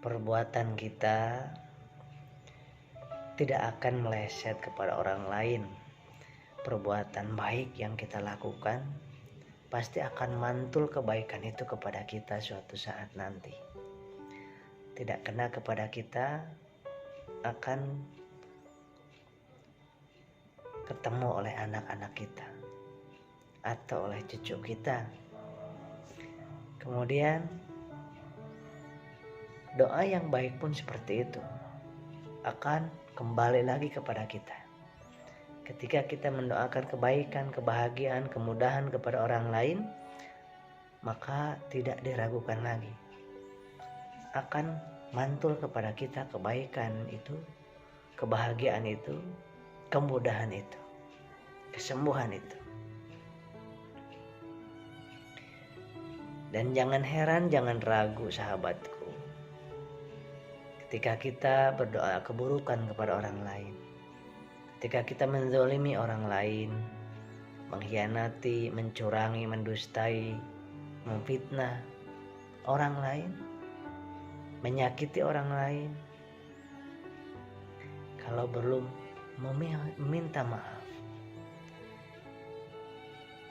perbuatan kita tidak akan meleset kepada orang lain. Perbuatan baik yang kita lakukan pasti akan mantul kebaikan itu kepada kita suatu saat nanti. Tidak kena kepada kita, akan ketemu oleh anak-anak kita atau oleh cucu kita. Kemudian doa yang baik pun seperti itu akan kembali lagi kepada kita. Ketika kita mendoakan kebaikan, kebahagiaan, kemudahan kepada orang lain, maka tidak diragukan lagi, akan mantul kepada kita kebaikan itu, kebahagiaan itu, kemudahan itu, kesembuhan itu. Dan jangan heran, jangan ragu sahabatku, ketika kita berdoa keburukan kepada orang lain, ketika kita menzalimi orang lain, mengkhianati, mencurangi, mendustai, memfitnah orang lain, menyakiti orang lain, kalau belum meminta maaf,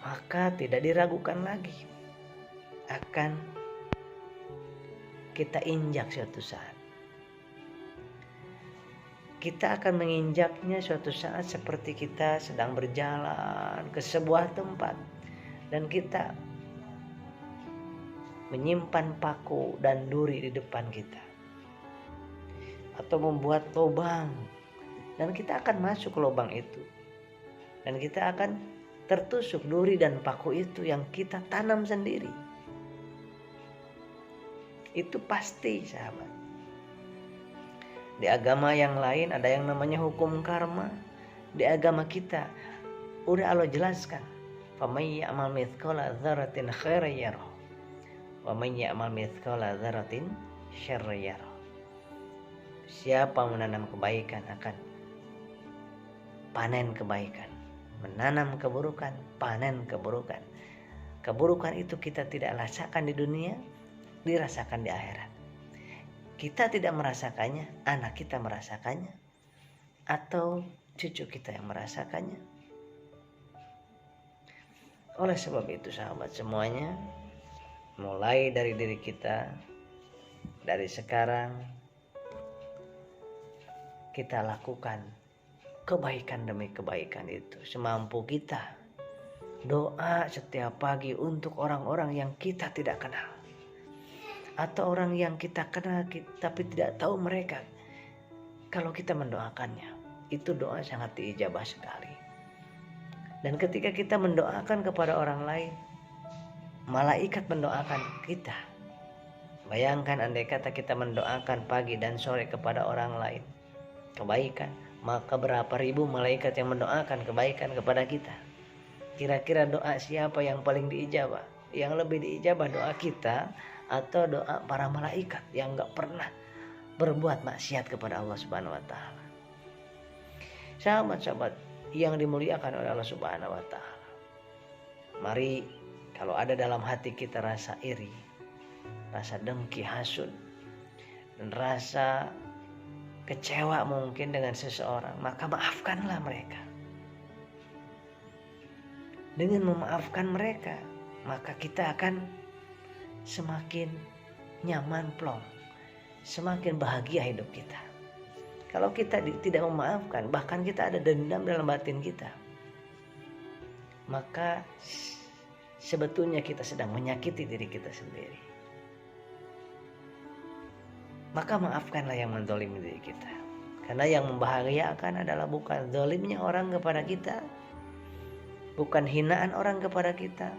maka tidak diragukan lagi, akan kita injak suatu saat. Kita akan menginjaknya suatu saat seperti kita sedang berjalan ke sebuah tempat dan kita menyimpan paku dan duri di depan kita, atau membuat lubang, dan kita akan masuk ke lubang itu dan kita akan tertusuk duri dan paku itu yang kita tanam sendiri. Itu pasti, sahabat. Di agama yang lain ada yang namanya hukum karma. Di agama kita udah Allah jelaskan, faman ya'mal mithqala dzarratin khairan yarah wa man ya'mal mithqala dzarratin syarran yarah. Siapa menanam kebaikan akan panen kebaikan, menanam keburukan, panen keburukan. Keburukan itu kita tidak rasakan di dunia, dirasakan di akhirat. Kita tidak merasakannya, anak kita merasakannya, atau cucu kita yang merasakannya. Oleh sebab itu sahabat semuanya, mulai dari diri kita, dari sekarang kita lakukan kebaikan demi kebaikan itu semampu kita. Doa setiap pagi untuk orang-orang yang kita tidak kenal, atau orang yang kita kenal tapi tidak tahu mereka. Kalau kita mendoakannya, itu doa sangat diijabah sekali. Dan ketika kita mendoakan kepada orang lain, malaikat mendoakan kita. Bayangkan andai kata kita mendoakan pagi dan sore kepada orang lain kebaikan, maka berapa ribu malaikat yang mendoakan kebaikan kepada kita. Kira-kira doa siapa yang paling diijabah? Yang lebih diijabah doa kita atau doa para malaikat yang gak pernah berbuat maksiat kepada Allah Subhanahu wa taala? Sahabat-sahabat yang dimuliakan oleh Allah Subhanahu wa taala, mari, kalau ada dalam hati kita rasa iri, rasa dengki, hasud, dan rasa kecewa mungkin dengan seseorang, maka maafkanlah mereka. Dengan memaafkan mereka, maka kita akan semakin nyaman plong, semakin bahagia hidup kita. Kalau kita tidak memaafkan, bahkan kita ada dendam dalam batin kita, maka sebetulnya kita sedang menyakiti diri kita sendiri. Maka maafkanlah yang menzalimi diri kita. Karena yang membahagiakan adalah bukan zalimnya orang kepada kita, bukan hinaan orang kepada kita,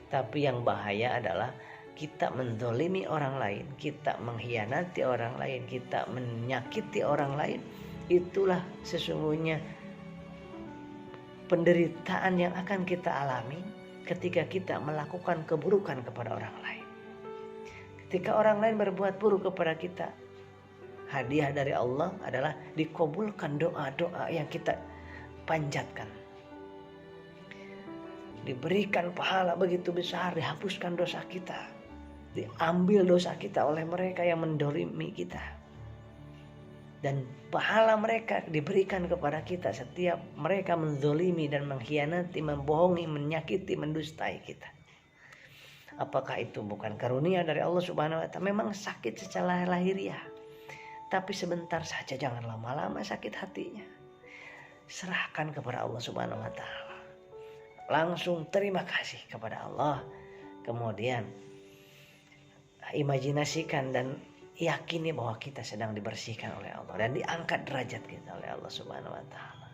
tapi yang bahaya adalah kita menzalimi orang lain, kita mengkhianati orang lain, kita menyakiti orang lain. Itulah sesungguhnya penderitaan yang akan kita alami ketika kita melakukan keburukan kepada orang lain. Ketika orang lain berbuat buruk kepada kita, hadiah dari Allah adalah dikabulkan doa-doa yang kita panjatkan. Diberikan pahala begitu besar, dihapuskan dosa kita. diambil dosa kita oleh mereka yang mendolimi kita, dan pahala mereka diberikan kepada kita setiap mereka menzolimi dan mengkhianati, membohongi, menyakiti, mendustai kita. Apakah itu bukan karunia dari Allah Subhanahu wa Ta'ala? Memang sakit secara lahiriah, tapi sebentar saja, jangan lama-lama sakit hatinya. Serahkan kepada Allah Subhanahu wa Ta'ala. Langsung terima kasih kepada Allah. Kemudian imajinasikan dan yakini bahwa kita sedang dibersihkan oleh Allah dan diangkat derajat kita oleh Allah Subhanahu wa Ta'ala.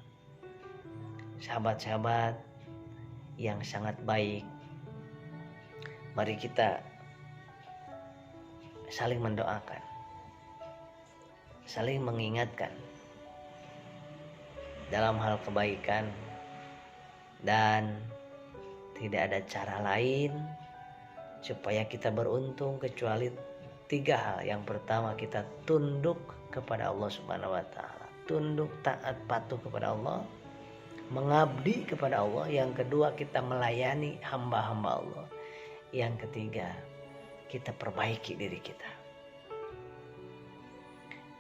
Sahabat-sahabat yang sangat baik, mari kita saling mendoakan, saling mengingatkan dalam hal kebaikan, dan tidak ada cara lain supaya kita beruntung kecuali 3 hal. Yang pertama, kita tunduk kepada Allah Subhanahu wa Ta'ala, tunduk, taat, patuh kepada Allah, mengabdi kepada Allah. Yang kedua, kita melayani hamba-hamba Allah. Yang ketiga, kita perbaiki diri kita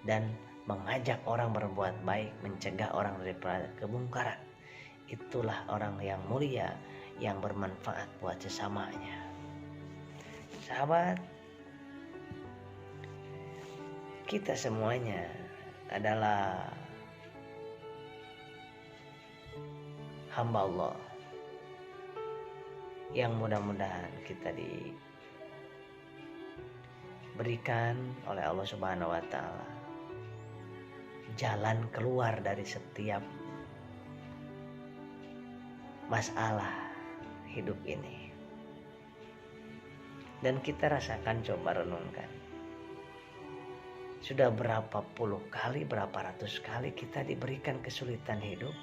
dan mengajak orang berbuat baik, mencegah orang daripada kemungkaran. Itulah orang yang mulia, yang bermanfaat buat sesamanya. Sahabat, kita semuanya adalah hamba Allah yang mudah-mudahan kita diberikan oleh Allah Subhanahu wa Ta'ala jalan keluar dari setiap masalah hidup ini. Dan kita rasakan, coba renungkan, sudah berapa puluh kali, berapa ratus kali kita diberikan kesulitan hidup,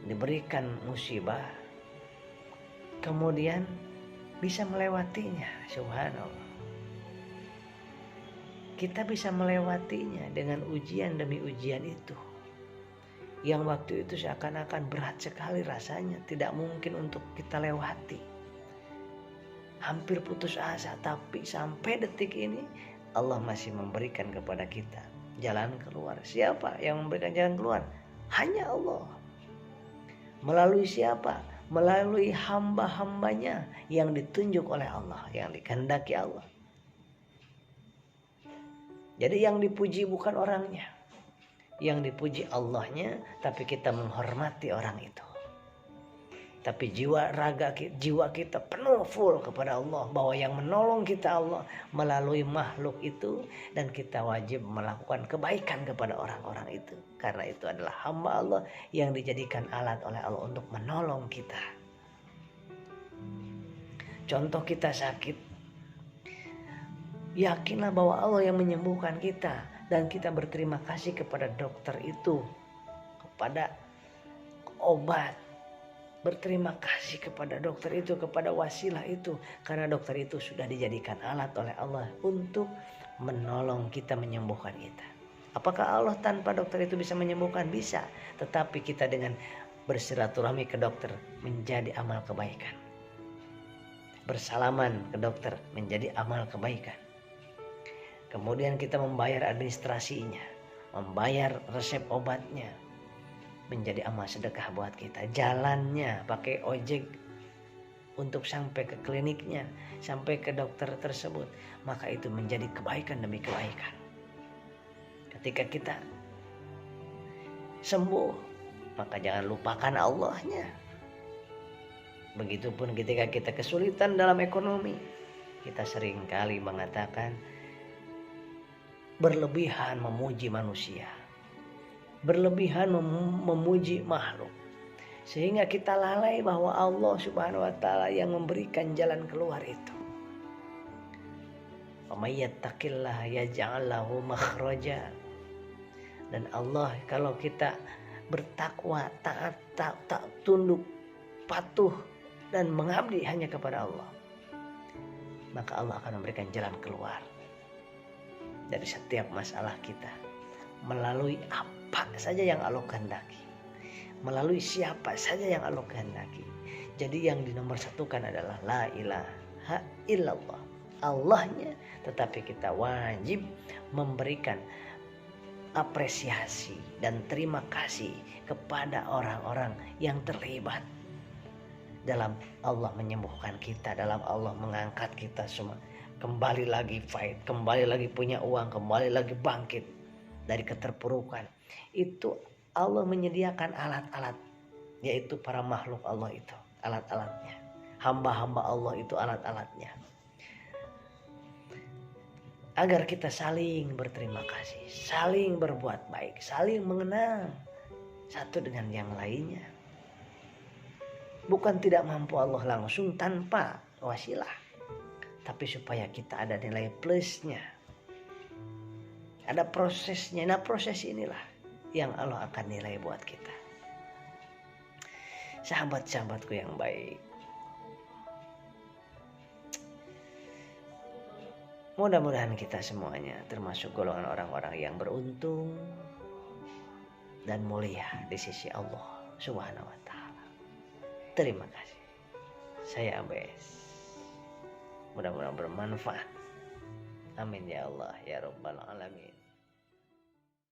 diberikan musibah, kemudian bisa melewatinya. Subhanallah, kita bisa melewatinya dengan ujian demi ujian itu, yang waktu itu seakan-akan berat sekali rasanya, tidak mungkin untuk kita lewati, hampir putus asa. Tapi sampai detik ini Allah masih memberikan kepada kita jalan keluar. Siapa yang memberikan jalan keluar? Hanya Allah. Melalui siapa? Melalui hamba-hambanya yang ditunjuk oleh Allah, yang dikehendaki Allah. Jadi yang dipuji bukan orangnya, yang dipuji Allahnya. Tapi kita menghormati orang itu, tapi jiwa kita penuh full kepada Allah, bahwa yang menolong kita Allah melalui makhluk itu, dan kita wajib melakukan kebaikan kepada orang-orang itu, karena itu adalah hamba Allah yang dijadikan alat oleh Allah untuk menolong kita. Contoh, kita sakit, yakinlah bahwa Allah yang menyembuhkan kita, dan kita berterima kasih kepada dokter itu, kepada obat. Berterima kasih kepada dokter itu, kepada wasilah itu, karena dokter itu sudah dijadikan alat oleh Allah untuk menolong kita, menyembuhkan kita. Apakah Allah tanpa dokter itu bisa menyembuhkan? Bisa. Tetapi kita dengan bersilaturahmi ke dokter menjadi amal kebaikan. Bersalaman ke dokter menjadi amal kebaikan. Kemudian kita membayar administrasinya, membayar resep obatnya, menjadi amal sedekah buat kita. Jalannya pakai ojek untuk sampai ke kliniknya, sampai ke dokter tersebut, maka itu menjadi kebaikan demi kebaikan. Ketika kita sembuh, maka jangan lupakan Allahnya. Begitupun ketika kita kesulitan dalam ekonomi, kita seringkali mengatakan berlebihan memuji manusia, berlebihan memuji makhluk, sehingga kita lalai bahwa Allah Subhanahu wa Ta'ala yang memberikan jalan keluar itu. Wa may yattaqillaha yaj'al lahu makhraja. Dan Allah, kalau kita bertakwa, taat, tunduk, patuh, dan mengabdi hanya kepada Allah, maka Allah akan memberikan jalan keluar dari setiap masalah kita, melalui apa saja yang Allah kehendaki, melalui siapa saja yang Allah kehendaki. Jadi yang dinomorsatukan adalah la ilaha illallah, Allahnya, tetapi kita wajib memberikan apresiasi dan terima kasih kepada orang-orang yang terlibat dalam Allah menyembuhkan kita, dalam Allah mengangkat kita semua kembali lagi fight, kembali lagi punya uang, kembali lagi bangkit dari keterpurukan. Itu Allah menyediakan alat-alat, yaitu para makhluk Allah itu alat-alatnya, hamba-hamba Allah itu alat-alatnya, agar kita saling berterima kasih, saling berbuat baik, saling mengenal satu dengan yang lainnya. Bukan tidak mampu Allah langsung tanpa wasilah, tapi supaya kita ada nilai plusnya, ada prosesnya. Nah, proses inilah yang Allah akan nilai buat kita. Sahabat-sahabatku yang baik, mudah-mudahan kita semuanya termasuk golongan orang-orang yang beruntung dan mulia di sisi Allah Subhanahu wa Ta'ala. Terima kasih. Saya Abes. Mudah-mudahan bermanfaat. Amin ya Allah ya Rabbal Alamin.